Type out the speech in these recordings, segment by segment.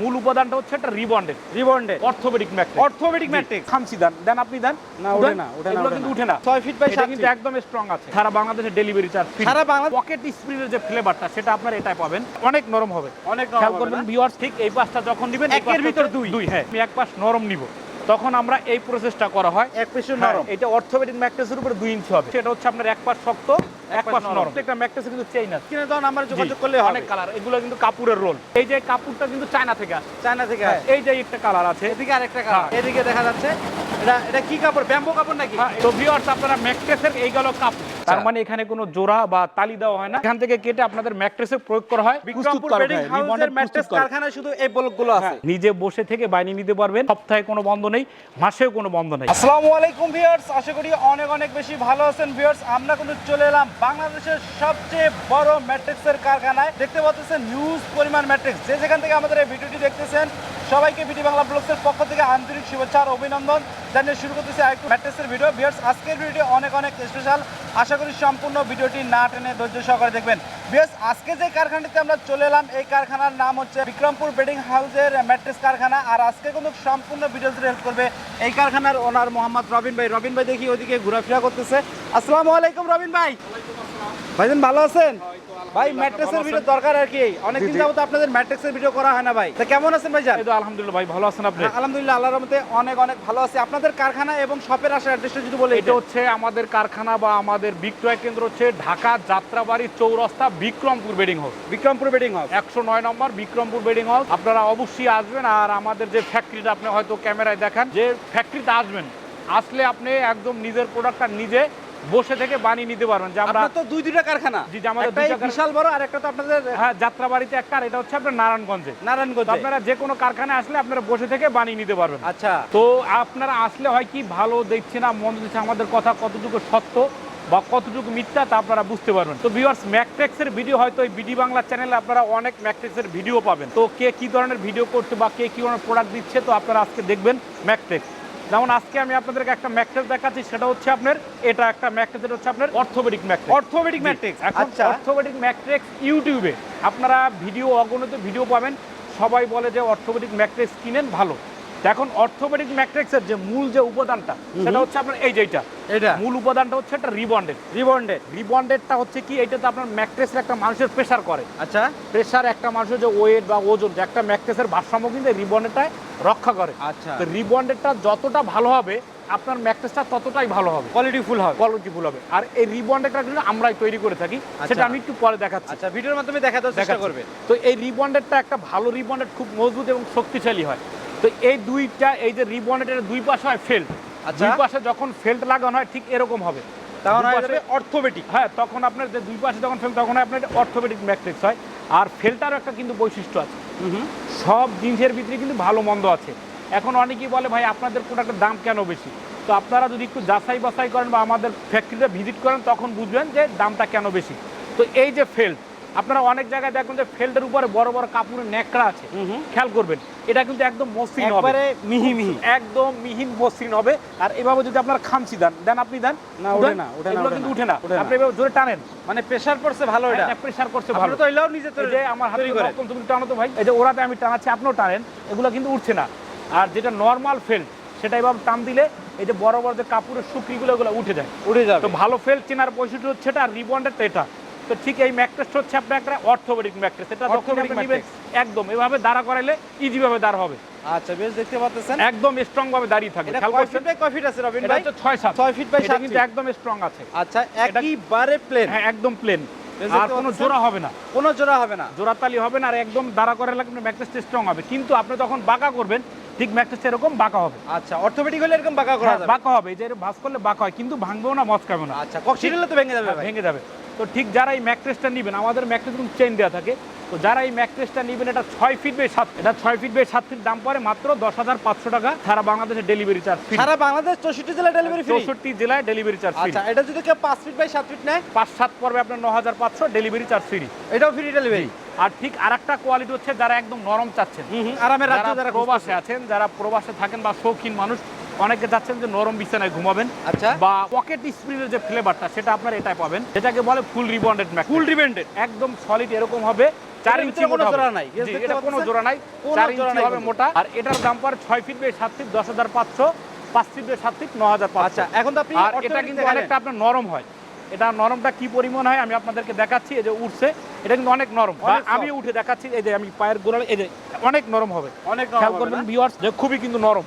মূল উপাদানটা হচ্ছে একটা রিবন্ডেড অর্থোপেডিক ম্যাট্রিক্স খামচি দেন আপনি দেন না ওঠে না এগুলো কিন্তু উঠে না 6 ফিট বাই 7 কিন্তু একদম স্ট্রং আছে সারা বাংলাদেশে ডেলিভারি চার্জ ফ্রি সারা বাংলা পকেট স্প্রিংয়ের যে ফ্লেভারটা সেটা আপনারা এটাই পাবেন অনেক নরম হবে অনেক খেয়াল নরম করবেন ভিউয়ার্স ঠিক এই পাশটা যখন দিবেন একের ভিতর দুই হ্যাঁ আমি এক পাশ নরম নিব তখন আমরা এই প্রসেসটা করা হয় এক পাশে নরম এটা অর্থোপেডিক ম্যাট্রেসের উপরে 2 ইঞ্চি হবে সেটা হচ্ছে আপনার এক পাশ শক্ত এক পাশ নরম একটা ম্যাট্রেসে কিন্তু চেইন আছে কিনে দাও আমরা যোগাযোগ করলে অনেক কালার এগুলো কিন্তু কাপড়ের রোল এই যে কাপড়টা কিন্তু চায়না থেকে আসে চায়না থেকে এই যে একটা কালার আছে এদিকে আরেকটা কালার এদিকে দেখা যাচ্ছে এটা কি কাপড় ব্যাম্বো কাপড় নাকি তো ভিউয়ার্স আপনারা ম্যাট্রেসের এই গেল কাপড় তার মানে এখানে কোনো জোড়া বা তালি দেওয়া হয় না এখান থেকে কেটে আপনাদের ম্যাট্রেসে প্রয়োগ করা হয় বিক্রমপুর বেডিং হাউসের ম্যাট্রেস কারখানায় শুধু এই ব্লকগুলো আছে নিজে বসে থেকে বাইরে নিতে পারবেন সপ্তাহে কোনো বন্ধ নেই মাসেও কোনো বন্ধ নেই আসসালামু আলাইকুম ভিউয়ার্স আশা করি অনেক অনেক বেশি ভালো আছেন ভিউয়ার্স আমরা কিন্তু চলে এলাম বাংলাদেশের সবচেয়ে বড় ম্যাট্রিক্সের কারখানায় দেখতে পাচ্ছেন হিউজ পরিমাণ ম্যাট্রিক্স যে যেখান থেকে আমাদের এই ভিডিওটি দেখতেছেন সবাইকে বিডি বাংলা ব্লগসের পক্ষ থেকে আন্তরিক শুভেচ্ছা আর অভিনন্দন জানিয়ে শুরু করতেছি আরেকটু ম্যাট্রিক্সের ভিডিও ভিউয়ার্স আজকের ভিডিওটি অনেক অনেক স্পেশাল আশা করি সম্পূর্ণ ভিডিওটি না টেনে ধৈর্য সহকারে দেখবেন ভিউয়ার্স আজকে যে কারখানাটিতে আমরা চলে এলাম এই কারখানার নাম হচ্ছে বিক্রমপুর বেডিং হাউসের ম্যাট্রিক্স কারখানা আর আজকে কিন্তু সম্পূর্ণ ভিডিও হেল্প করবে এই কারখানার ওনার মোহাম্মদ রবিন ভাই দেখি ওইদিকে ঘোরাফেরা করতেছে আসসালামু আলাইকুম রবিন ভাই ভাইজান ভালো আছেন ভাই ম্যাট্রেসের ভিডিও দরকার আর কি অনেকদিন যাবত আপনাদের ম্যাট্রেসের ভিডিও করা হয় না ভাই তা কেমন আছেন ভাইজান এই তো আলহামদুলিল্লাহ ভাই ভালো আছেন আপনি আলহামদুলিল্লাহ আল্লাহর রহমতে অনেক অনেক ভালো আছি আপনাদের কারখানা এবং শপের আসার অ্যাড্রেসটা যদি বলে এটা হচ্ছে আমাদের কারখানা বা আমাদের বিক্রয় কেন্দ্র হচ্ছে ঢাকা যাত্রাবাড়ি চৌরাস্তা বিক্রমপুর বেডিং হাউস 109 নম্বর বিক্রমপুর বেডিং হাউস আপনারা অবশ্যই আসবেন আর আমাদের যে ফ্যাক্টরিটা আপনি হয়তো ক্যামেরায় দেখান যে ফ্যাক্টরিতে আসলে আপনি একদম নিজের প্রোডাক্টটা নিজে বসে থেকে বানিয়ে নিতে পারবেন যে আমরা তো দুইটা কারখানা জি আমাদের দুইটা বিশাল বড় আর একটা তো আপনাদের হ্যাঁ যাত্রাবাড়িতে একটা আর এটা হচ্ছে আপনার নারায়ণগঞ্জে আপনারা যে কোনো কারখানায় আসলে আপনারা বসে থেকে বানিয়ে নিতে পারবেন আচ্ছা তো আপনারা আসলে হয় কি ভালো দেখছে না মন্দ দিচ্ছে আমাদের কথা কতটুকু সত্য বা কতটুকু মিথ্যা তা আপনারা বুঝতে পারবেন তো ভিউয়ার্স ম্যাট্রিক্সের ভিডিও হয়তো এই বিডি বাংলা চ্যানেলে আপনারা অনেক ম্যাট্রিক্সের ভিডিও পাবেন তো কে কি ধরনের ভিডিও করছে বা কে কি ধরনের প্রোডাক্ট দিচ্ছে তো আপনারা আজকে দেখবেন ম্যাট্রিক্স যেমন আজকে আমি আপনাদেরকে একটা ম্যাট্রেস দেখাচ্ছি সেটা হচ্ছে আপনার এটা একটা ম্যাট্রেস এটা হচ্ছে আপনার অর্থোপেডিক ম্যাট্রিক্স আচ্ছা অর্থোপেডিক ম্যাট্রিক্স ইউটিউবে আপনারা ভিডিও অগণিত ভিডিও পাবেন সবাই বলে যে অর্থোপেডিক ম্যাট্রিক্স কিনেন ভালো এখন অর্থোপেডিক ম্যাট্রিক্সের যে মূল যে উপাদানটা সেটা হচ্ছে আপনার এই যেটা এটা মূল উপাদানটা হচ্ছে একটা রিবন্ডেডটা হচ্ছে কি এটাতে আপনার ম্যাট্রেসের একটা মানুষের প্রেসার করে আচ্ছা প্রেসার একটা মানুষের যে ওয়েট বা ওজন যে একটা ম্যাট্রেসের ভারসাম্য কিন্তু রিবন্ডেডটাই রক্ষা করে আচ্ছা তো রিবন্ডেডটা যতটা ভালো হবে আপনার ম্যাট্রেসটা ততটাই ভালো হবে কোয়ালিটিফুল হবে আর এই রিবন্ডেডটা কিন্তু আমরাই তৈরি করে থাকি সেটা আমি একটু পরে দেখাচ্ছি আচ্ছা ভিডিওর মাধ্যমে দেখাতে চেষ্টা করবে তো এই রিবন্ডেডটা একটা ভালো রিবন্ডেড খুব মজবুত এবং শক্তিশালী হয় তো এই দুইটা এই যে রিবন্ডেডের দুই পাশে হয় ফেল্ট দুই পাশে যখন ফেল্ট লাগানো হয় ঠিক এরকম হবে তখন হবে অর্থোপেডিক হ্যাঁ তখন আপনার যে দুই পাশে যখন ফেল্ট তখন আপনার অর্থোপেডিক ম্যাট্রিক্স হয় আর ফেল্টারও একটা কিন্তু বৈশিষ্ট্য আছে সব জিনিসের ভিতরে কিন্তু ভালো মন্দ আছে এখন অনেকেই বলে ভাই আপনাদের প্রোডাক্টের দাম কেন বেশি তো আপনারা যদি একটু যাচাই বাছাই করেন বা আমাদের ফ্যাক্টরিতে ভিজিট করেন তখন বুঝবেন যে দামটা কেন বেশি তো এই যে ফেল্ট আপনারা অনেক জায়গায় দেখবেন যে ফেল্টের উপরে বড় বড় কাপড়ের ন্যাকড়া আছে খেয়াল করবেন এটা কিন্তু একদম মসৃণ হবে মিহি একদম মিহিন মসৃণ হবে আর এভাবে যদি আপনারা খামচি দেন আপনি দেন না ওঠে না এগুলো কিন্তু উঠে না আপনি এভাবে জোরে টানেন মানে প্রেসার পড়ছে ভালো এটা প্রেসার করছে ভালো তো এলাও নিজে এই যে আমার হাতে এরকম তুমি টানো তো ভাই এই যে ওরাতে আমি টানাচ্ছি আপনিও টানেন এগুলো কিন্তু উঠছে না আর যেটা নরমাল ফেল্ট সেটা এভাবে টান দিলে এই যে বড় বড় যে কাপড়ের শুকরিগুলো এগুলো উঠে যায় তো ভালো ফেল্ট চেনার বৈশিষ্ট্য হচ্ছে এটা আর রিবন্ডেড এটা তো ঠিক এই ম্যাট্রেসটা হচ্ছে আপনার একটা অর্থোপেডিক ম্যাট্রেস এটা যখন আপনি নেবেন একদম এভাবে দাঁড়া করাইলে ইজি ভাবে দাঁড় হবে আচ্ছা বেশ দেখতে পাচ্ছেন একদম স্ট্রং ভাবে দাঁড়িয়ে থাকবে এটা কয় ফিট বাই কয় ফিট আছে রবিন ভাই এটা 6 ফিট বাই 7 কিন্তু একদম স্ট্রং আছে আচ্ছা একইবারে প্লেন হ্যাঁ একদম প্লেন আর কোনো জোড়া হবে না জোড়াতালি হবে না আর একদম দাঁড়া করাইলে আপনার ম্যাট্রেসটা স্ট্রং হবে কিন্তু আপনি যখন বাঁকা করবেন ঠিক ম্যাট্রেস এরকম বাঁকা হবে আচ্ছা অর্থোপেডিক হলে এরকম বাঁকা করা যাবে বাঁকা হবে এই যে ভাঁজ করলে বাঁকা হয় কিন্তু ভাঙবেও না মচকাবে না আচ্ছা কক্সিড হলে তো ভেঙে যাবে তো ঠিক যারা এই ম্যাট্রেসটা নেবেন আমাদের ম্যাট্রেস কিন্তু চেইন দেওয়া থাকে তো যারা এই ম্যাট্রেসটা নেবেন এটা 6 ফিট বাই 7 এটা 6 ফিট বাই 7 ফিট দাম পড়ে মাত্র 10,500 টাকা সারা বাংলাদেশে ডেলিভারি চার্জ ফ্রি সারা বাংলাদেশ 64 জেলায় ডেলিভারি ফ্রি 64 জেলায় ডেলিভারি চার্জ ফ্রি আচ্ছা এটা যদি কেউ 5 ফিট বাই 7 ফিট নেয় 5-7 পড়বে আপনার 9,500 ডেলিভারি চার্জ ফ্রি এটাও ফ্রি ডেলিভারি আর ঠিক আরেকটা কোয়ালিটি হচ্ছে যারা একদম নরম চাচ্ছেন আরামের রাজ্য যারা প্রবাসে আছেন যারা প্রবাসে থাকেন বা শৌখিন মানুষ অনেকে যাচ্ছেন যে নরম বিছানায় ঘুমাবেন আচ্ছা বা পকেট স্প্রিংয়ের যে ফ্লেভারটা সেটা আপনারা এটাই পাবেন যেটাকে বলে ফুল রিবন্ডেড একদম সলিড এরকম হবে 4 ইঞ্চি কোনো মোটা জোড়া হবে। নাই জি, এটা কোনো জোড়া নাই, 4 ইঞ্চি হবে মোটা। আর এটার দাম পড়ে 6 feet by 7 feet 10,500, 5 feet by 7 feet 9,500। আচ্ছা, এখন তো আপনি আর এটা কিন্তু অনেকটা আপনার নরম হয়। এটা নরমটা কি পরিমাণ হয় আমি আপনাদেরকে দেখাচ্ছি। এই যে উঠছে, এটা কিন্তু অনেক নরম। আমি উঠে দেখাচ্ছি, এই যে আমি পায়ের গোড়ালি, এই যে অনেক নরম হবে। অনেক খেয়াল নরম করবেন ভিউয়ার্স, যে খুবই কিন্তু নরম।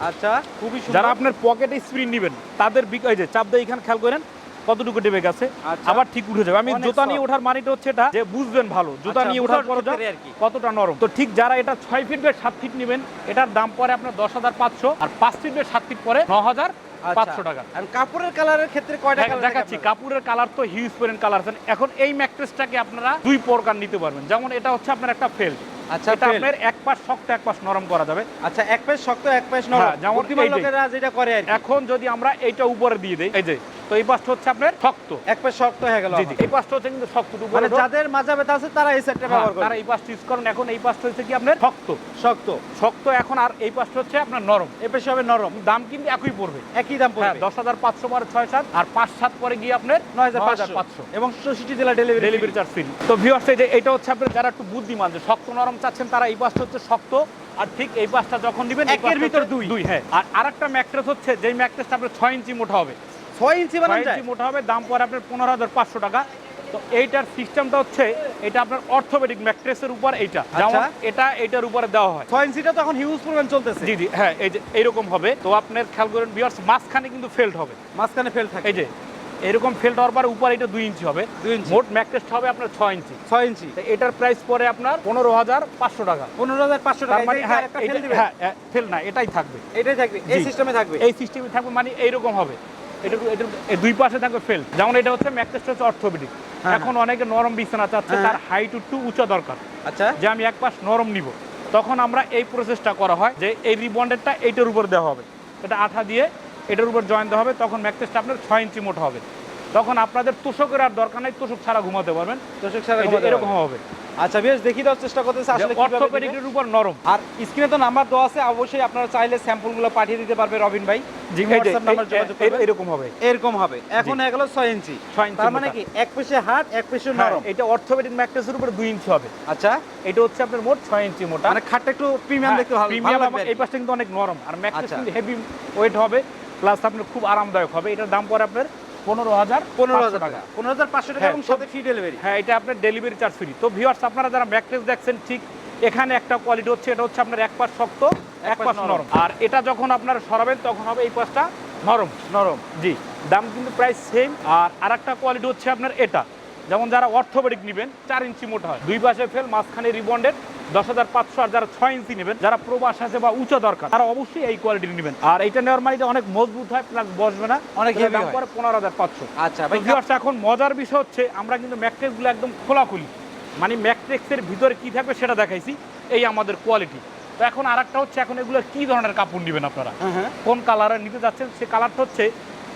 আচ্ছা, খুবই সুন্দর। যারা আপনার পকেটে স্প্রিং নেবেন তাদের এই যে চাপ দিয়ে এখানে খেয়াল করেন কতটুকু ডেবে গেছে, আচ্ছা। আবার ঠিক উঠে যাবে। আমি অনেক জুতা নিয়ে soft। ওঠার মানেটা হচ্ছে এটা যে বুঝবেন ভালো, জুতা আচ্ছা, নিয়ে ওঠার পর বুঝার ক্ষেত্রে আর কি। কতটা নরম। তো ঠিক যারা এটা 6 ফিট বাই 7 ফিট নেবেন, এটার দাম পড়ে আপনার 10,500, আর 5 ফিট বাই 7 ফিট পরে 9,500 টাকা। আর কাপড়ের কালারের ক্ষেত্রে কয়টা কালার দেখাচ্ছি। কাপড়ের কালার তো হিউজ পরিমাণ কালার আছে। এখন এই ম্যাট্রেসটাকে আপনারা দুই প্রকার নিতে পারবেন। যেমন এটা হচ্ছে আপনার একটা ফেল্ট। আচ্ছা, এটা আপনার এক পাশ শক্ত এক পাশ নরম করা যাবে। আচ্ছা, এক পাশ শক্ত এক পাশ নরম, যেমন বুদ্ধিমান লোকেরা যেটা করে আর কি। এখন যদি আমরা এইটা উপরে দিয়ে দেই, এই যে, তো এই পাশটা হচ্ছে আপনার শক্ত, এক পাশ শক্ত হয়ে গেল। জি জি, এই পাশটা হচ্ছে কিন্তু শক্ত উপরে। মানে যাদের মাজা ব্যথা আছে তারা এই সেটটা ব্যবহার করে, তারা এই পাশটা ইউজ করেন। এখন এই পাশটা হচ্ছে কি আপনার শক্ত শক্ত শক্ত এখন, আর এই পাশটা হচ্ছে আপনার নরম। এই পাশে হবে নরম। দাম কিন্তু একই পড়বে, একই দাম পড়বে। 10,500 পরে 6-7, আর 5-7 পরে গিয়ে আপনার 9,500 এবং 66 জেলা ডেলিভারি চার্জ ফ্রি। তো ভিউয়ার্স, এই যে এটা হচ্ছে আপনার যারা একটু বুদ্ধিমান, যে শক্ত নরম চাচ্ছেন, তারা এই পাশটা হচ্ছে শক্ত, আর ঠিক এই পাশটা যখন দিবেন একের ভিতর দুই। হ্যাঁ। আর আরেকটা ম্যাট্রেস হচ্ছে, যেই ম্যাট্রেসটা আপনার 6 ইঞ্চি মোটা হবে, 6 ইঞ্চি বানান 6 যায়। ইঞ্চি মোটা হবে, দাম পড়ে আপনার 15,500 টাকা। তো এইটার সিস্টেমটা হচ্ছে, এটা আপনার অর্থোপেডিক ম্যাট্রেসের উপর এইটা, যেমন এটা এইটার উপরে দেওয়া হয়। 6 ইঞ্চিটা তো এখন হিউজ পরিমাণ চলতেছে। জি জি, হ্যাঁ, এই যে এইরকম হবে। তো আপনার খেয়াল করেন ভিউয়ার্স, মাঝখানে কিন্তু ফেল্ট হবে, মাঝখানে ফেল থাকে। এই যে এরকম ফেল্ট হওয়ার পরে উপরে এটা 2 ইঞ্চি হবে। 2 ইঞ্চি। মোট ম্যাট্রেসটা হবে আপনার 6 ইঞ্চি। 6 ইঞ্চি। তো এটার প্রাইস পড়ে আপনার 15,500 টাকা। 15,500 তার টাকা। মানে হ্যাঁ, একটা ফেল দিবে। হ্যাঁ, ফেল না, এটাই থাকবে, এটাই থাকবে, এই সিস্টেমে থাকবে। এই সিস্টেমে থাকবে, মানে এইরকম হবে। এটা এই দুই পাশে থাকবে ফেল। যেমন এটা হচ্ছে ম্যাট্রেসটা হচ্ছে অর্থোপেডিক। এখন অনেকে নরম বিছানা চাচ্ছে, তার হাইট একটু উঁচা দরকার। আচ্ছা, যে আমি এক পাশ নরম নিব, তখন আমরা এই প্রসেসটা করা হয় যে এই রিবন্ডেডটা এইটার উপর দেওয়া হবে, এটা আঠা দিয়ে এটার উপর জয়েন দেওয়া হবে, তখন ম্যাট্রেসটা আপনার 6 ইঞ্চি মোটা হবে। তখন আপনাদের তোষকের আর দরকার নাই, তোষক ছাড়া ঘুমাতে পারবেন। তোষক ছাড়া এরকম হবে। আচ্ছা, বেশ, দেখি দেওয়ার চেষ্টা করতেছে আসলে কিভাবে দিবে। অর্থোপেডিকের উপর নরম। আর স্ক্রিনে তো নাম্বার দেওয়া আছে, অবশ্যই আপনারা চাইলে স্যাম্পলগুলো পাঠিয়ে দিতে পারবে রবিন ভাই। জি, WhatsApp নাম্বার যোগাযোগ করবেন। এরকম হবে, এরকম হবে। এখন হয়ে গেল 6 ইঞ্চি। 6 ইঞ্চি তার মানে মোটা। কি এক পাশে হাত এক পাশে নরম। এটা অর্থোপেডিক ম্যাট্রেসের উপর 2 ইঞ্চি হবে। আচ্ছা, এটা হচ্ছে আপনার মোট 6 ইঞ্চি মোটা। মানে খাটটা একটু প্রিমিয়াম দেখতে ভালো প্রিমিয়াম, লাগবে। এই পাশটা কিন্তু অনেক নরম, আর ম্যাট্রেস আচ্ছা। কিন্তু হেভি ওয়েট হবে, প্লাস আপনার খুব আরামদায়ক হবে। এটার দাম পড়ে আপনার 15,500 টাকা। 15,500 টাকা এবং সাথে ফ্রি ডেলিভারি। হ্যাঁ, এটা আপনার ডেলিভারি চার্জ ফ্রি। তো ভিউয়ার্স, আপনারা যারা ম্যাট্রেস দেখছেন, ঠিক এখানে একটা কোয়ালিটি হচ্ছে, এটা হচ্ছে আপনার এক পাশ শক্ত এক পাশ নরম। আর এটা যখন আপনারা সরাবেন তখন হবে এই পাশটা নরম নরম। জি, দাম কিন্তু প্রাইস সেম। আর আরেকটা কোয়ালিটি হচ্ছে আপনার এটা, যেমন যারা অর্থোপেডিক নেবেন 4 ইঞ্চি মোটা হয়, দুই পাশে ফেল, মাঝখানে রিবন্ডেড, 10,500। আর যারা 6 ইঞ্চি নেবেন, যারা প্রবাস আছে বা উঁচা দরকার, তারা অবশ্যই এই কোয়ালিটি নেবেন। আর এটা নেওয়ার মানে এটা অনেক মজবুত হয়, প্লাস বসবে না, অনেক এটার heavy দাম হয়। পড়ে 15,500। আচ্ছা ভাই, এখন মজার বিষয় হচ্ছে, আমরা কিন্তু ম্যাট্রেসগুলো একদম খোলাখুলি, মানে ম্যাট্রেসের ভিতরে কি থাকবে সেটা দেখাইছি, এই আমাদের কোয়ালিটি। তো এখন আরেকটা হচ্ছে, এখন এগুলো কি ধরনের কাপড় নেবেন আপনারা, কোন কালারে নিতে যাচ্ছেন, সে কালারটা হচ্ছে,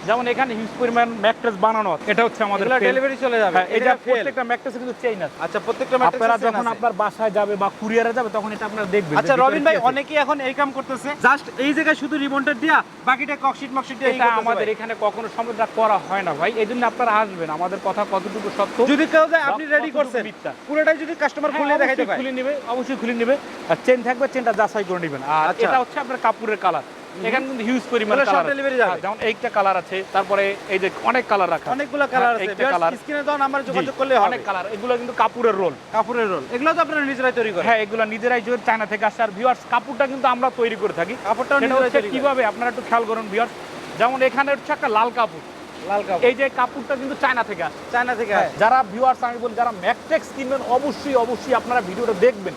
যেমন এখানে হিউজ পরিমাণ ম্যাট্রেস বানানো আছে, এটা হচ্ছে আমাদের ডেলিভারি চলে যাবে। এটা প্রত্যেকটা ম্যাট্রেসে কিন্তু চেইন আছে। আচ্ছা, প্রত্যেকটা ম্যাট্রেসে আপনারা যখন আপনার বাসায় যাবে বা কুরিয়ারে যাবে, তখন এটা আপনারা দেখবেন। আচ্ছা রবিন ভাই, অনেকেই এখন এই কাম করতেছে, জাস্ট এই জায়গায় শুধু রিবনটা দিয়া বাকিটা ককশিট মকশিট দিয়ে। এটা আমাদের এখানে কখনো সম্পূর্ণ করা হয় না ভাই, এইজন্য আপনারা আসবেন, আমাদের কথা কতটুকু সত্য। যদি কেউ যায়, আপনি রেডি করছেন, পুরোটাই যদি কাস্টমার খুলে দেখাইতে পারে, খুলে নেবে, অবশ্যই খুলে নেবে। আর চেইন থাকবে, চেইনটা যাচাই করে নেবেন। আর এটা হচ্ছে আপনার কাপড়ের কালার, এখানে কিন্তু হিউজ পরিমাণ কালার ডেলিভারি যাবে। যেমন এইটা কালার আছে, তারপরে এই যে অনেক কালার রাখা, অনেকগুলো কালার আছে। স্ক্রিনে দাও নাম্বার যোগাযোগ করলে হবে। অনেক কালার, এগুলো কিন্তু কাপড়ের রোল। কাপড়ের রোল, এগুলো তো আপনারা নিজেরাই তৈরি করেন? হ্যাঁ, এগুলো নিজেরাই চায়না থেকে আসে। আর ভিউয়ার্স, কাপড়টা কিন্তু আমরা তৈরি করে থাকি। কাপড়টা নিজেরাই তৈরি কিভাবে আপনারা একটু খেয়াল করুন ভিউয়ার্স, যেমন এখানে হচ্ছে একটা লাল কাপড়, লাল কাপড়, এই যে কাপড়টা কিন্তু চায়না থেকে আসে। চায়না থেকে আসে। যারা ভিউয়ার্স, আমি বলি, যারা ম্যাট্রেস কিনবেন, অবশ্যই আপনারা ভিডিওটা দেখবেন,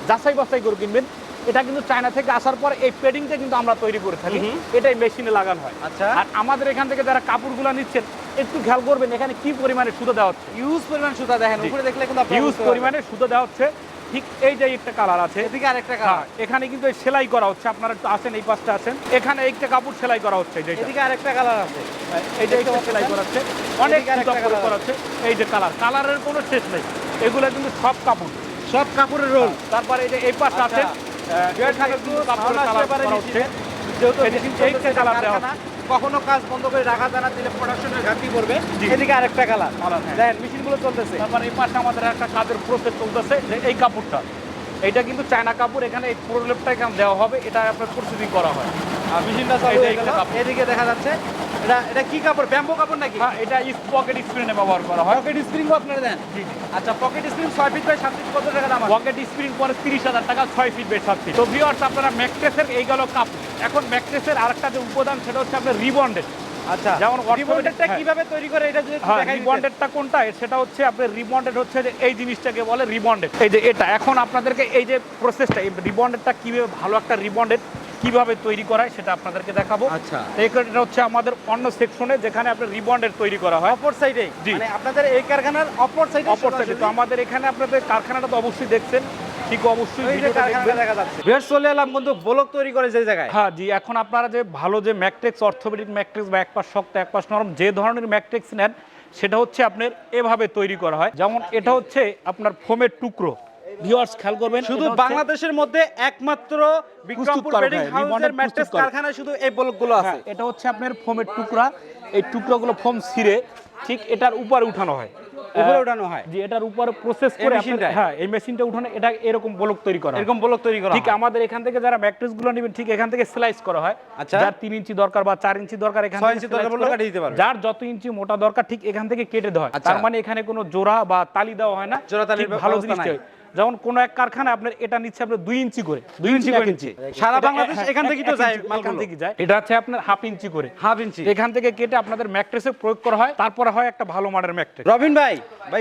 যাচাই বাছাই করে কিনবেন। এটা কিন্তু চায়না থেকে আসার পর এই পেডিংটা কিন্তু আমরা তৈরি করে থাকি, এটাই মেশিনে লাগানো হয়। আচ্ছা, আর আমাদের এখান থেকে যারা কাপড়গুলো নিচ্ছেন, একটু খেয়াল করবেন, এখানে কি পরিমাণে সুতা দেওয়া হচ্ছে। ইউজ পরিমাণ সুতা দেখেন, উপরে দেখলে কিন্তু আপনি ইউজ পরিমাণে সুতা দেওয়া হচ্ছে। ঠিক এই যে একটা কালার আছে, এদিকে আরেকটা কালার, এখানে কিন্তু সেলাই করা হচ্ছে। আপনারা একটু আসেন, এই পাশটা আছেন, এখানে একটা কাপড় সেলাই করা হচ্ছে, এদিকে আরেকটা কালার আছে, এই যে একটা সেলাই করা হচ্ছে, অনেক সুতা করা হচ্ছে। এই যে কালারের কোনো শেষ নেই, এগুলো কিন্তু সব কাপড়, সব কাপড়ের রোল। তারপরে এই যে এই পাশটা আছে, এখানে কিন্তু কাপড়ের কালার করা হচ্ছে, যেহেতু এইটা কালার দেওয়া হচ্ছে। কখনো কাজ বন্ধ করে রাখা যায় না, দিলে প্রোডাকশনের ঘাটতি পড়বে। জি। এদিকে আরেকটা কালার, হ্যাঁ। দেখেন মেশিনগুলো চলতেছে। তারপর এই পাশে আমাদের একটা কাজের প্রসেস চলতেছে, যে এই কাপড়টা এটা কিন্তু চায়না কাপড়, এখানে এই প্রলেপটা এখানে দেওয়া হবে, এটা আপনার প্রসেসিং করা হয়। আর মেশিনটা চালু এই যে হয়ে একটা গেল। কাপড়। এদিকে দেখা যাচ্ছে এটা কি কাপড়, ব্যাম্বো কাপড় নাকি? হ্যাঁ, এটা পকেট স্ক্রিনে ব্যবহার করা হয়। পকেট স্প্রিংও আপনারা দেন? জি জি। আচ্ছা, pocket spring 6 feet by 7 feet কত টাকা দাম আছে? পকেট স্প্রিং পরে 30,000 টাকা, 6 ফিট বাই 7 ফিট। তো ভিউয়ার্স, আপনারা ম্যাট্রেসের এই গেল কাপড়। এখন ম্যাট্রেসের আরেকটা যে উপাদান সেটা হচ্ছে আপনার রিবন্ডেড। আচ্ছা, যেমন রিবন্ডেডটা হ্যাঁ। কিভাবে তৈরি করে এটা যদি একটু হ্যাঁ, দেখাই দিতেন। রিবন্ডেডটা কোনটা? সেটা হচ্ছে আপনার রিবন্ডেড হচ্ছে যে এই জিনিসটাকে বলে রিবন্ডেড। এই যে এটা এখন আপনাদেরকে এই যে প্রসেসটা, এই রিবন্ডেডটা কিভাবে, ভালো একটা রিবন্ডেড কিভাবে তৈরি করা হয় সেটা আপনাদেরকে দেখাবো। আচ্ছা, এটা হচ্ছে আমাদের অন্য সেকশনে, যেখানে আপনার রিবন্ডেড তৈরি করা হয় অপর সাইডে, জি। মানে আপনাদের এই কারখানার অপর সাইডে। অপর সাইডে। তো আমাদের এখানে আপনাদের কারখানাটা তো অবশ্যই দেখছেন, ঠিক অবশ্যই ওই যে ভিডিওটা কারখানাটা দেখবেন। দেখা যাচ্ছে। বেশ, চলে এলাম কিন্তু ব্লক তৈরি করে যে জায়গায়। হ্যাঁ জি, এখন আপনারা যে ভালো যে ম্যাট্রিক্স, অর্থোপেডিক ম্যাট্রিক্স বা এক পাশ শক্ত এক পাশ নরম যে ধরনের ম্যাট্রিক্স নেন, সেটা হচ্ছে আপনার এভাবে তৈরি করা হয়। যেমন এটা হচ্ছে আপনার ফোমের টুকরো। ভিউয়ার্স খেয়াল করবেন, শুধু এটা হচ্ছে বাংলাদেশের মধ্যে একমাত্র বিক্রমপুর প্রস্তুতকারক, বেডিং হ্যাঁ, হাউসের রিবন্ডেড ম্যাট্রেস প্রস্তুতকারক। কারখানায় শুধু এই ব্লকগুলো আছে। হ্যাঁ, এটা হচ্ছে আপনার ফোমের টুকরা। এই টুকরাগুলো ফোম ছিঁড়ে ঠিক এটার উপরে উঠানো হয়, উপরে ওঠানো হয়। যে এটার উপরে প্রসেস এই করে মেশিনটায়? হ্যাঁ, এই মেশিনটা উঠানো, এটা এরকম ব্লক তৈরি করা হয়। এরকম ব্লক তৈরি করা ঠিক হয়। আমাদের এখান থেকে যারা ম্যাট্রেস গুলো নেবেন, ঠিক এখান থেকে স্লাইস করা হয়। আচ্ছা। যার 3 ইঞ্চি দরকার বা 4 ইঞ্চি দরকার, এখান 6 থেকে ইঞ্চি slice দরকার পড়লে করে, কাটিয়ে দিতে পারবে। যার যত ইঞ্চি মোটা দরকার ঠিক এখান থেকে কেটে দেওয়া হয়। আচ্ছা। তার মানে এখানে কোনো জোড়া বা তালি দেওয়া হয় না, জোড়া তালির ঠিক ভালো ব্যবস্থা জিনিসটা। নাই। যেমন কোন এক কারখানা আপনার এটা নিচ্ছে আপনার 2 ইঞ্চি করে, 2 ইঞ্চি করে নিচ্ছে। সারা বাংলাদেশ এখান থেকেই তো যায় এখান মালগুলো। থেকে যায়। এটা হচ্ছে আপনার হাফ ইঞ্চি করে, হাফ ইঞ্চি। এখান থেকে কেটে আপনাদের ম্যাট্রেসে প্রয়োগ করা হয়, তারপরে হয় একটা ভালো মানের ম্যাট্রেস। রবিন ভাই,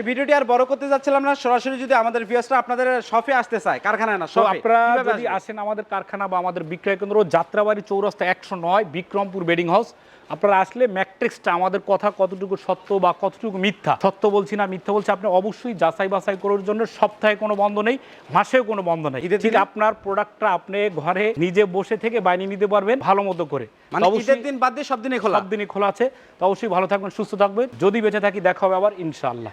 ভিডিওটি আর বড় করতে যাচ্ছিলাম না, সরাসরি যদি আমাদের ভিউয়ার্সরা আপনাদের শপে আসতে চায়, কারখানায় না তো শপে, আপনারা কিভাবে যদি আসবে? আসেন আমাদের কারখানা বা আমাদের বিক্রয় কেন্দ্র যাত্রাবাড়ি চৌরাস্তা 109 বিক্রমপুর বেডিং হাউস, আপনারা আসলে ম্যাট্রিক্সটা আমাদের কথা কতটুকু সত্য বা কতটুকু মিথ্যা, সত্য বলছি না মিথ্যা বলছি, আপনি অবশ্যই যাচাই বাছাই করার জন্য সপ্তাহে কোনো বন্ধ নেই, মাসেও কোনো বন্ধ নেই। ঈদের ঠিক দিনে? আপনার প্রোডাক্টটা আপনি ঘরে নিজে বসে থেকে বানিয়ে নিতে পারবেন ভালো মতো করে। মানে তো অবশ্যই ঈদের দিন বাদ দিয়ে সব দিনই খোলা? সব দিনই খোলা আছে। তো অবশ্যই ভালো থাকবেন, সুস্থ থাকবেন। যদি বেঁচে থাকি দেখা হবে আবার ইনশাআল্লাহ।